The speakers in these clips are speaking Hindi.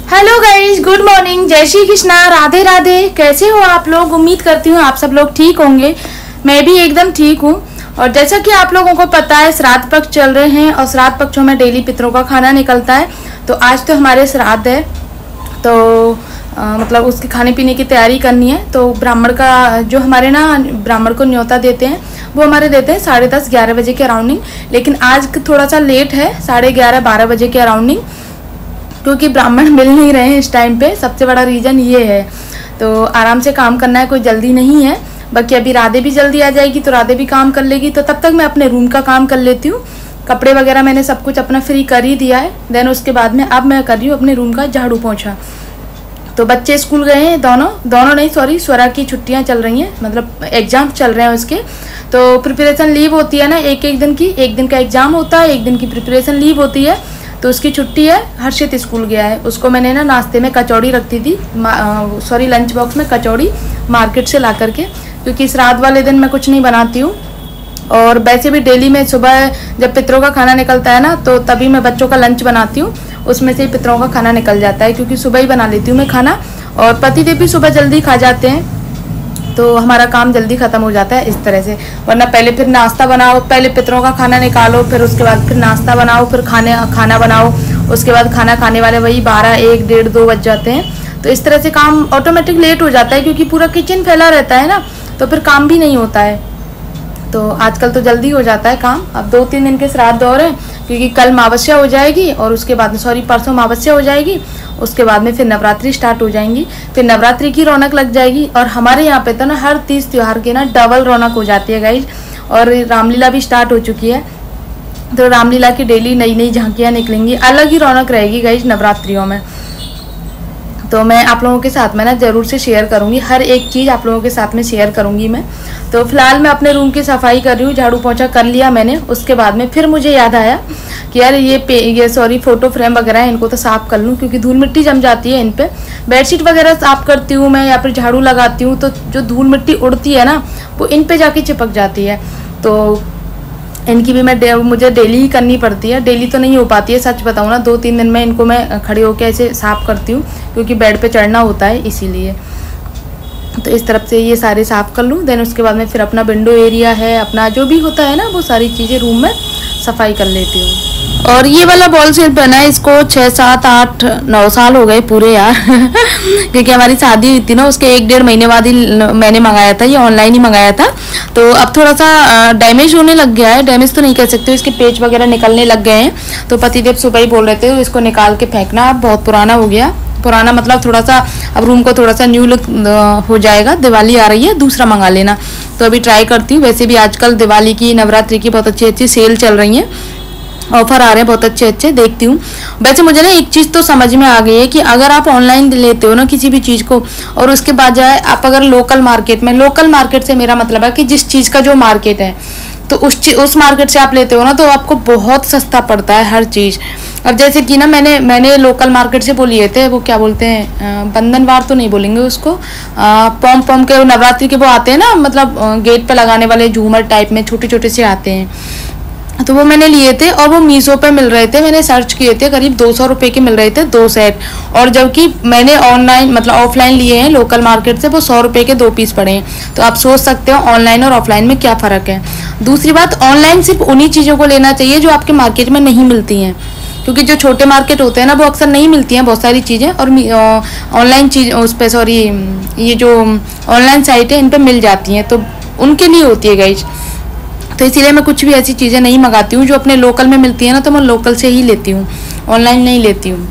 हेलो गाइस, गुड मॉर्निंग, जय श्री कृष्णा, राधे राधे। कैसे हो आप लोग? उम्मीद करती हूँ आप सब लोग ठीक होंगे। मैं भी एकदम ठीक हूँ। और जैसा कि आप लोगों को पता है, श्राद्ध पक्ष चल रहे हैं और श्राद्ध पक्षों में डेली पितरों का खाना निकलता है। तो आज तो हमारे श्राद्ध है, तो मतलब उसके खाने पीने की तैयारी करनी है। तो ब्राह्मण का जो हमारे ना ब्राह्मण को न्योता देते हैं, वो हमारे देते हैं 10:30-11 बजे के अराउंडिंग। लेकिन आज थोड़ा सा लेट है, 11:30-12 बजे के अराउंडिंग, क्योंकि ब्राह्मण मिल नहीं रहे हैं इस टाइम पे। सबसे बड़ा रीज़न ये है। तो आराम से काम करना है, कोई जल्दी नहीं है। बाकी अभी राधे भी जल्दी आ जाएगी तो राधे भी काम कर लेगी, तो तब तक मैं अपने रूम का काम कर लेती हूँ। कपड़े वगैरह मैंने सब कुछ अपना फ्री कर ही दिया है। देन उसके बाद में अब मैं कर रही हूँ अपने रूम का झाड़ू पोंछा। तो बच्चे स्कूल गए हैं, दोनों नहीं, सॉरी, स्वरा की छुट्टियां चल रही हैं, मतलब एग्जाम चल रहे हैं उसके। तो प्रिपरेशन लीव होती है ना, एक दिन की, एक दिन का एग्जाम होता है, एक दिन की प्रिपरेशन लीव होती है। तो उसकी छुट्टी है। हर्षित स्कूल गया है, उसको मैंने ना नाश्ते में कचौड़ी रखती थी, सॉरी लंच बॉक्स में कचौड़ी मार्केट से ला करके, क्योंकि श्राद्ध वाले दिन मैं कुछ नहीं बनाती हूँ। और वैसे भी डेली में सुबह जब पितरों का खाना निकलता है ना, तो तभी मैं बच्चों का लंच बनाती हूँ, उसमें से पितरों का खाना निकल जाता है, क्योंकि सुबह ही बना लेती हूँ मैं खाना। और पतिदेव भी सुबह जल्दी खा जाते हैं, तो हमारा काम जल्दी ख़त्म हो जाता है इस तरह से। वरना पहले फिर नाश्ता बनाओ, पहले पितरों का खाना निकालो, फिर उसके बाद फिर नाश्ता बनाओ, फिर खाना बनाओ, उसके बाद खाना खाने वाले वही 12, 1, 1:30, 2 बज जाते हैं। तो इस तरह से काम ऑटोमेटिक लेट हो जाता है, क्योंकि पूरा किचन फैला रहता है ना, तो फिर काम भी नहीं होता है। तो आजकल तो जल्दी हो जाता है काम। अब 2-3 दिन के श्राद्ध और हैं, क्योंकि कल मावस्या हो जाएगी और उसके बाद में, सॉरी, परसों मावस्या हो जाएगी, उसके बाद में फिर नवरात्रि स्टार्ट हो जाएंगी, फिर नवरात्रि की रौनक लग जाएगी। और हमारे यहाँ पे तो ना हर तीज त्योहार की ना डबल रौनक हो जाती है गाइज। और रामलीला भी स्टार्ट हो चुकी है, तो रामलीला की डेली नई नई झांकियाँ निकलेंगी, अलग ही रौनक रहेगी गाइज नवरात्रियों में। तो मैं आप लोगों के साथ में ना ज़रूर से शेयर करूँगी, हर एक चीज़ आप लोगों के साथ में शेयर करूँगी मैं। तो फिलहाल मैं अपने रूम की सफाई कर रही हूँ, झाड़ू पोंछा कर लिया मैंने। उसके बाद में फिर मुझे याद आया कि यार ये सॉरी फ़ोटो फ्रेम वगैरह है, इनको तो साफ़ कर लूँ, क्योंकि धूल मिट्टी जम जाती है इन पर। बेडशीट वगैरह साफ़ करती हूँ मैं, या फिर झाड़ू लगाती हूँ, तो जो धूल मिट्टी उड़ती है ना, वो इन पर जाके चिपक जाती है। तो इनकी भी मुझे डेली ही करनी पड़ती है। डेली तो नहीं हो पाती है, सच बताऊँ ना, 2-3 दिन में इनको मैं खड़े होकर ऐसे साफ़ करती हूँ, क्योंकि बेड पे चढ़ना होता है इसीलिए। तो इस तरफ से ये सारे साफ़ कर लूँ, देन उसके बाद में फिर अपना विंडो एरिया है, अपना जो भी होता है ना, वो सारी चीज़ें रूम में सफाई कर लेती हूँ। और ये वाला बॉल सेट बना है, इसको 6, 7, 8, 9 साल हो गए पूरे यार क्योंकि हमारी शादी हुई थी ना, उसके 1-1.5 महीने बाद ही मैंने मंगाया था, ये ऑनलाइन ही मंगाया था। तो अब थोड़ा सा डैमेज होने लग गया है, डैमेज तो नहीं कह सकते, इसके पेच वगैरह निकलने लग गए हैं। तो पतिदेव सुबह ही बोल रहे थे इसको निकाल के फेंकना, अब बहुत पुराना हो गया। पुराना मतलब थोड़ा सा, अब रूम को थोड़ा सा न्यू लुक हो जाएगा। दिवाली आ रही है, दूसरा मंगा लेना। तो अभी ट्राई करती हूँ। वैसे भी आजकल दिवाली की, नवरात्रि की बहुत अच्छी अच्छी सेल चल रही हैं, ऑफर आ रहे हैं बहुत अच्छे अच्छे, देखती हूँ। वैसे मुझे ना एक चीज़ तो समझ में आ गई है कि अगर आप ऑनलाइन लेते हो ना किसी भी चीज़ को, और उसके बाद जाए आप अगर लोकल मार्केट से मेरा मतलब है कि जिस चीज़ का जो मार्केट है, तो उस मार्केट से आप लेते हो ना, तो आपको बहुत सस्ता पड़ता है हर चीज़। अब जैसे कि ना मैंने लोकल मार्केट से वो लिए थे, वो क्या बोलते हैं, बंधनवार तो नहीं बोलेंगे उसको, पॉम के नवरात्रि के वो आते हैं ना, मतलब गेट पे लगाने वाले झूमर टाइप में छोटे छोटे से आते हैं। तो वो मैंने लिए थे, और वो मीशो पे मिल रहे थे, मैंने सर्च किए थे, करीब 200 रुपये के मिल रहे थे 2 सेट। और जबकि मैंने ऑनलाइन मतलब ऑफलाइन लिए हैं लोकल मार्केट से, वो 100 रुपये के 2 पीस पड़े हैं। तो आप सोच सकते हो ऑनलाइन और ऑफलाइन में क्या फ़र्क है। दूसरी बात, ऑनलाइन सिर्फ उन्हीं चीज़ों को लेना चाहिए जो आपके मार्केट में नहीं मिलती हैं, क्योंकि जो छोटे मार्केट होते हैं ना, वो अक्सर नहीं मिलती हैं बहुत सारी चीज़ें। और ऑनलाइन चीज़ उस पर, सॉरी, ये जो ऑनलाइन साइट है, इन पर मिल जाती हैं, तो उनके लिए होती है गाइज। तो इसीलिए मैं कुछ भी ऐसी चीज़ें नहीं मंगाती हूँ, जो अपने लोकल में मिलती है ना, तो मैं लोकल से ही लेती हूँ, ऑनलाइन नहीं लेती हूँ।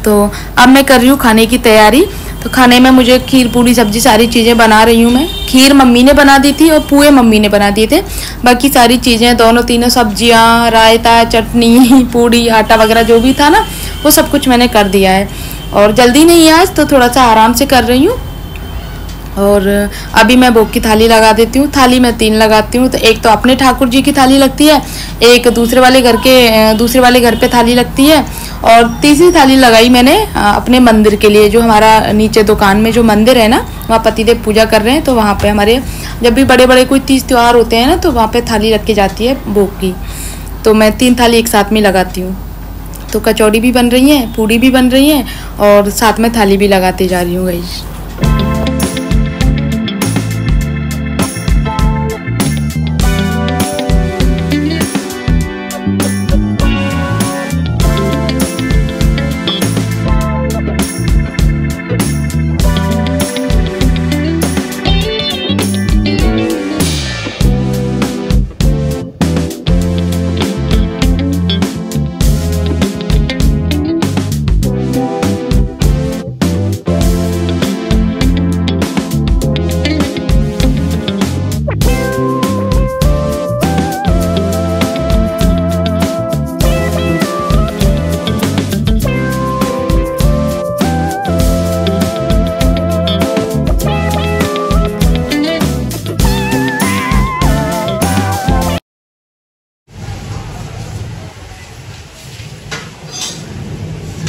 तो अब मैं कर रही हूँ खाने की तैयारी। तो खाने में मुझे खीर, पूड़ी, सब्जी सारी चीज़ें बना रही हूँ मैं। खीर मम्मी ने बना दी थी और पुए मम्मी ने बना दिए थे। बाकी सारी चीज़ें, तीनों सब्जियाँ, रायता, चटनी, पूड़ी, आटा वगैरह जो भी था ना, वो सब कुछ मैंने कर दिया है। और जल्दी नहीं है आज, तो थोड़ा सा आराम से कर रही हूँ। और अभी मैं भोग की थाली लगा देती हूँ। थाली मैं 3 लगाती हूँ, तो एक तो अपने ठाकुर जी की थाली लगती है, एक दूसरे वाले घर पे थाली लगती है, और तीसरी थाली लगाई मैंने अपने मंदिर के लिए, जो हमारा नीचे दुकान में जो मंदिर है ना, वहाँ पतिदेव पूजा कर रहे हैं। तो वहाँ पे हमारे जब भी बड़े बड़े कोई तीज त्यौहार होते हैं ना, तो वहाँ पे थाली रख के जाती है भोग की। तो मैं 3 थाली एक साथ में लगाती हूँ। तो कचौड़ी भी बन रही है, पूड़ी भी बन रही है और साथ में थाली भी लगाते जा रही हूँ गाइस।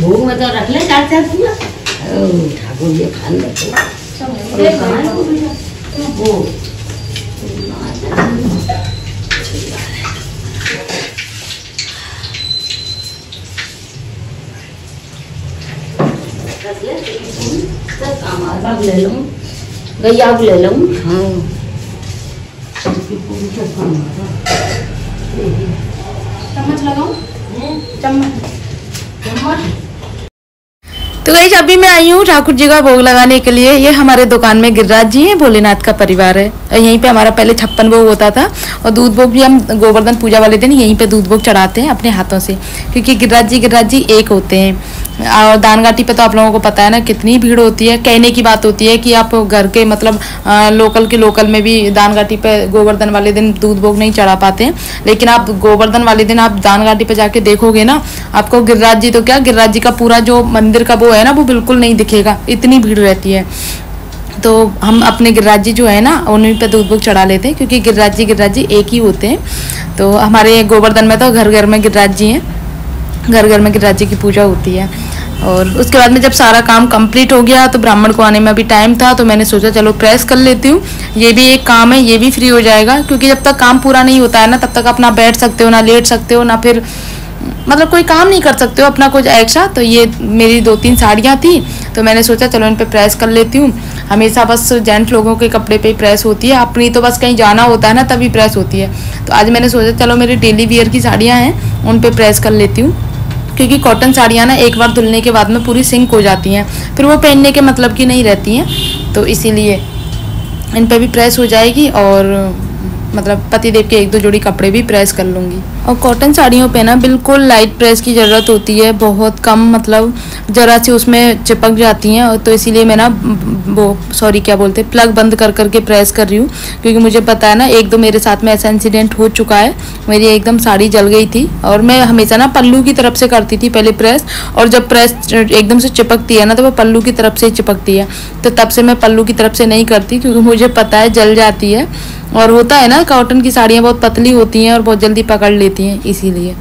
भोग में तो रख ले 4-4 पूरा ठाकुर जी खा लेते काम ले लूँ, गैया ले लूँ। हाँ चम्मच लगाऊं? चम्मच। तो गाइस अभी मैं आई हूँ ठाकुर जी का भोग लगाने के लिए। ये हमारे दुकान में गिरिराज जी हैं, भोलेनाथ का परिवार है। और यहीं पे हमारा पहले 56 भोग होता था और दूध भोग भी हम गोवर्धन पूजा वाले दिन यहीं पे दूध भोग चढ़ाते हैं अपने हाथों से, क्योंकि गिरिराज जी एक होते हैं। और दानघाटी पे तो आप लोगों को पता है ना कितनी भीड़ होती है। कहने की बात होती है कि आप घर के मतलब लोकल में भी दानघाटी पे गोवर्धन वाले दिन दूध भोग नहीं चढ़ा पाते हैं, लेकिन आप गोवर्धन वाले दिन आप दानघाटी पे जाके देखोगे ना, आपको गिरिराज जी तो क्या, गिरिराज जी का पूरा जो मंदिर का वो है ना, वो बिल्कुल नहीं दिखेगा, इतनी भीड़ रहती है। तो हम अपने गिरिराज जी जो है ना उन्हीं पे दूध भोग चढ़ा लेते हैं, क्योंकि गिरिराज जी एक ही होते हैं। तो हमारे गोवर्धन में तो घर घर में गिरिराज जी हैं, घर घर में गिरिराज जी की पूजा होती है। और उसके बाद में जब सारा काम कंप्लीट हो गया तो ब्राह्मण को आने में अभी टाइम था, तो मैंने सोचा चलो प्रेस कर लेती हूँ, ये भी एक काम है, ये भी फ्री हो जाएगा। क्योंकि जब तक काम पूरा नहीं होता है ना, तब तक अपना बैठ सकते हो ना, लेट सकते हो ना, फिर मतलब कोई काम नहीं कर सकते हो अपना कुछ एक्स्ट्रा। तो ये मेरी 2-3 साड़ियाँ थी, तो मैंने सोचा चलो इन पे प्रेस कर लेती हूँ। हमेशा बस जेंट्स लोगों के कपड़े पे ही प्रेस होती है, अपनी तो बस कहीं जाना होता है ना तभी प्रेस होती है। तो आज मैंने सोचा चलो मेरी डेली वियर की साड़ियाँ हैं उन पे प्रेस कर लेती हूँ, क्योंकि कॉटन साड़ियाँ ना एक बार धुलने के बाद में पूरी सिंक हो जाती हैं, फिर वो पहनने के मतलब की नहीं रहती हैं। तो इसीलिए इन पे भी प्रेस हो जाएगी और मतलब पतिदेव के 1-2 जोड़ी कपड़े भी प्रेस कर लूँगी। और कॉटन साड़ियों पे ना बिल्कुल लाइट प्रेस की ज़रूरत होती है, बहुत कम, मतलब ज़रा सी उसमें चिपक जाती हैं। और तो इसीलिए मैं ना क्या बोलते हैं, प्लग बंद कर करके प्रेस कर रही हूँ, क्योंकि मुझे पता है ना 1-2 मेरे साथ में ऐसा इंसिडेंट हो चुका है। मेरी एकदम साड़ी जल गई थी और मैं हमेशा ना पल्लू की तरफ से करती थी पहले प्रेस, और जब प्रेस एकदम से चिपकती है ना तो वो पल्लू की तरफ से ही चिपकती है। तो तब से मैं पल्लू की तरफ से नहीं करती, क्योंकि मुझे पता है जल जाती है। और होता है ना कॉटन की साड़ियाँ बहुत पतली होती हैं और बहुत जल्दी पकड़ लेती हैं, इसीलिए।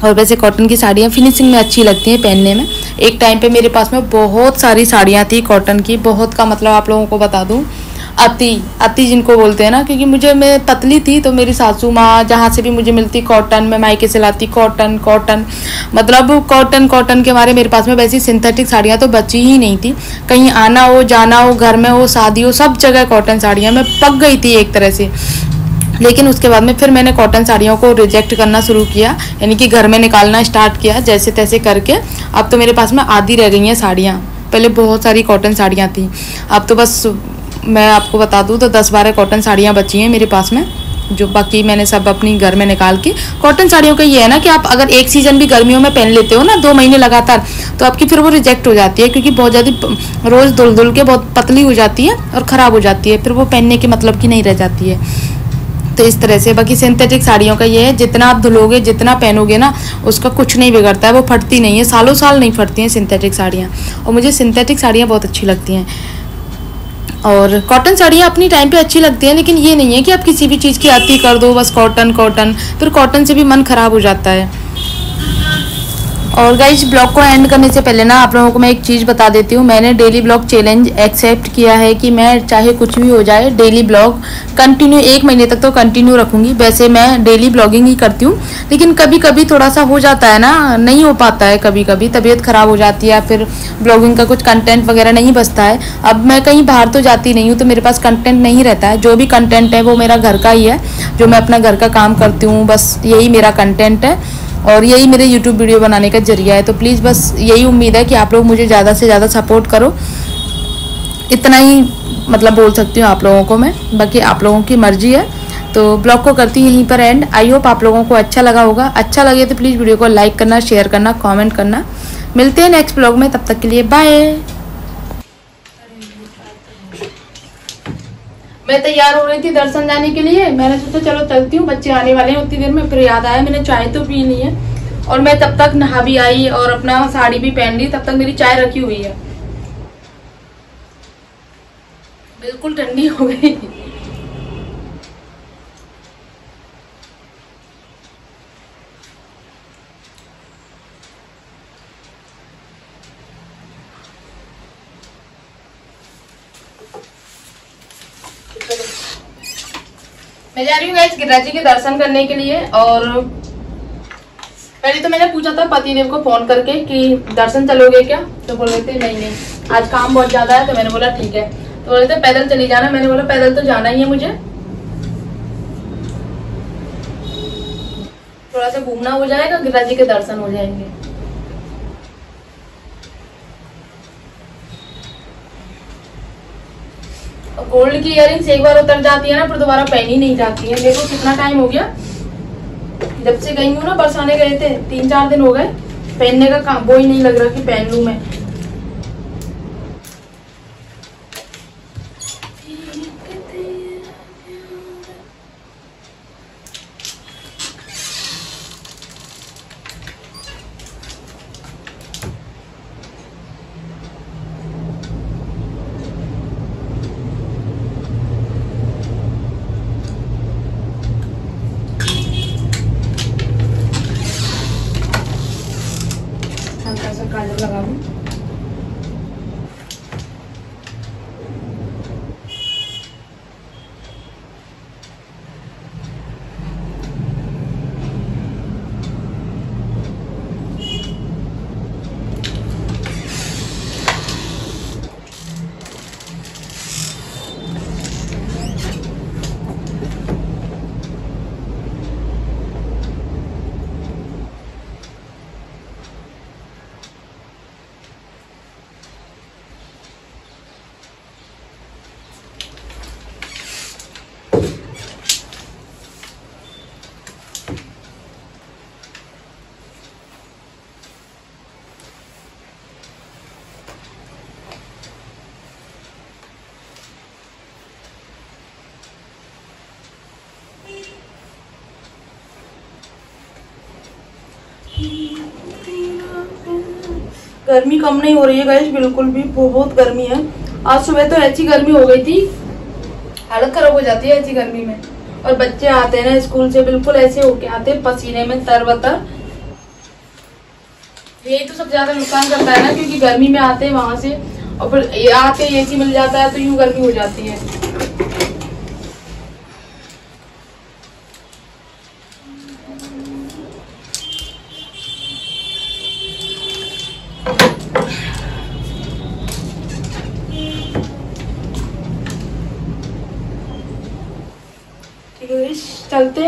और वैसे कॉटन की साड़ियाँ फिनिशिंग में अच्छी लगती हैं पहनने में। एक टाइम पे मेरे पास में बहुत सारी साड़ियाँ थी कॉटन की, बहुत का मतलब आप लोगों को बता दूँ, अति जिनको बोलते हैं ना, क्योंकि मैं पतली थी तो मेरी सासू माँ जहाँ से भी मुझे मिलती कॉटन, मैं मायके से लाती कॉटन मतलब कॉटन के मारे मेरे पास में वैसी सिंथेटिक साड़ियाँ तो बची ही नहीं थी। कहीं आना हो जाना हो, घर में हो शादी हो, सब जगह कॉटन साड़ियाँ, मैं पक गई थी एक तरह से। लेकिन उसके बाद में फिर मैंने कॉटन साड़ियों को रिजेक्ट करना शुरू किया, यानी कि घर में निकालना स्टार्ट किया जैसे तैसे करके। अब तो मेरे पास में आधी रह गई हैं साड़ियाँ, पहले बहुत सारी कॉटन साड़ियाँ थी, अब तो बस मैं आपको बता दूँ तो 10-12 कॉटन साड़ियाँ बची हैं मेरे पास में, जो बाकी मैंने सब अपनी घर में निकाल के। कॉटन साड़ियों का ये है ना कि आप अगर एक सीज़न भी गर्मियों में पहन लेते हो ना 2 महीने लगातार, तो आपकी फिर वो रिजेक्ट हो जाती है, क्योंकि बहुत ज़्यादा रोज़ धुल के बहुत पतली हो जाती है और ख़राब हो जाती है, फिर वो पहनने के मतलब की नहीं रह जाती है। तो इस तरह से बाकी सिंथेटिक साड़ियों का ये है, जितना आप धुलोगे जितना पहनोगे ना उसका कुछ नहीं बिगड़ता है, वो फटती नहीं है, सालों साल नहीं फटती हैं सिंथेटिक साड़ियाँ। और मुझे सिंथेटिक साड़ियाँ बहुत अच्छी लगती हैं। और कॉटन साड़ियाँ अपनी टाइम पे अच्छी लगती हैं, लेकिन ये नहीं है कि आप किसी भी चीज़ की आती कर दो बस कॉटन, फिर कॉटन से भी मन ख़राब हो जाता है। और गाइज ब्लॉग को एंड करने से पहले ना आप लोगों को मैं एक चीज़ बता देती हूँ। मैंने डेली ब्लॉग चैलेंज एक्सेप्ट किया है कि मैं चाहे कुछ भी हो जाए डेली ब्लॉग कंटिन्यू 1 महीने तक तो कंटिन्यू रखूँगी। वैसे मैं डेली ब्लॉगिंग ही करती हूँ, लेकिन कभी कभी थोड़ा सा हो जाता है ना, नहीं हो पाता है, कभी कभी तबीयत ख़राब हो जाती है, फिर ब्लॉगिंग का कुछ कंटेंट वगैरह नहीं बचता है। अब मैं कहीं बाहर तो जाती नहीं हूँ तो मेरे पास कंटेंट नहीं रहता है। जो भी कंटेंट है वो मेरा घर का ही है, जो मैं अपना घर का काम करती हूँ, बस यही मेरा कंटेंट है और यही मेरे YouTube वीडियो बनाने का जरिया है। तो प्लीज़ बस यही उम्मीद है कि आप लोग मुझे ज़्यादा से ज़्यादा सपोर्ट करो। इतना ही मतलब बोल सकती हूँ आप लोगों को मैं, बाकी आप लोगों की मर्जी है। तो ब्लॉग को करती हूँ यहीं पर एंड। आई होप आप लोगों को अच्छा लगा होगा। अच्छा लगे तो प्लीज़ वीडियो को लाइक करना, शेयर करना, कॉमेंट करना। मिलते हैं नेक्स्ट ब्लॉग में, तब तक के लिए बाय। मैं तैयार हो रही थी दर्शन जाने के लिए, मैंने सोचा चलो चलती हूँ, बच्चे आने वाले हैं उतनी देर में। फिर याद आया मैंने चाय तो पी ली है और मैं तब तक नहा भी आई और अपना साड़ी भी पहन ली, तब तक मेरी चाय रखी हुई है, बिल्कुल ठंडी हो गई। मैं जा रही हूँ गाइस गिरिराज जी के दर्शन करने के लिए। और पहले तो मैंने पूछा था पतिदेव को फोन करके कि दर्शन चलोगे क्या, तो बोल रहे थे नहीं आज काम बहुत ज्यादा है। तो मैंने बोला ठीक है, तो बोल रहे थे पैदल चली जाना। मैंने बोला पैदल तो जाना ही है मुझे, थोड़ा सा घूमना हो जाएगा, गिरिराज जी के दर्शन हो जाएंगे। गोल्ड की इयरिंग्स एक बार उतर जाती है ना, फिर दोबारा पहनी नहीं जाती है। देखो कितना टाइम हो गया जब से गई हूँ ना, बरसाने गए थे, 3-4 दिन हो गए, पहनने का काम वो ही नहीं लग रहा कि पहन लूं मैं। हल्का सा काजल लगा लूं। गर्मी कम नहीं हो रही है गाइस, बिल्कुल भी बहुत गर्मी है। आज सुबह तो ऐसी गर्मी हो गई थी, हालत खराब हो जाती है ऐसी गर्मी में। और बच्चे आते हैं ना स्कूल से, बिल्कुल ऐसे होके आते हैं पसीने में तरबतर। यही तो सबसे ज्यादा नुकसान करता है ना, क्योंकि गर्मी में आते हैं वहां से और फिर आके एसी मिल जाता है तो यूं गर्मी हो जाती है। चलते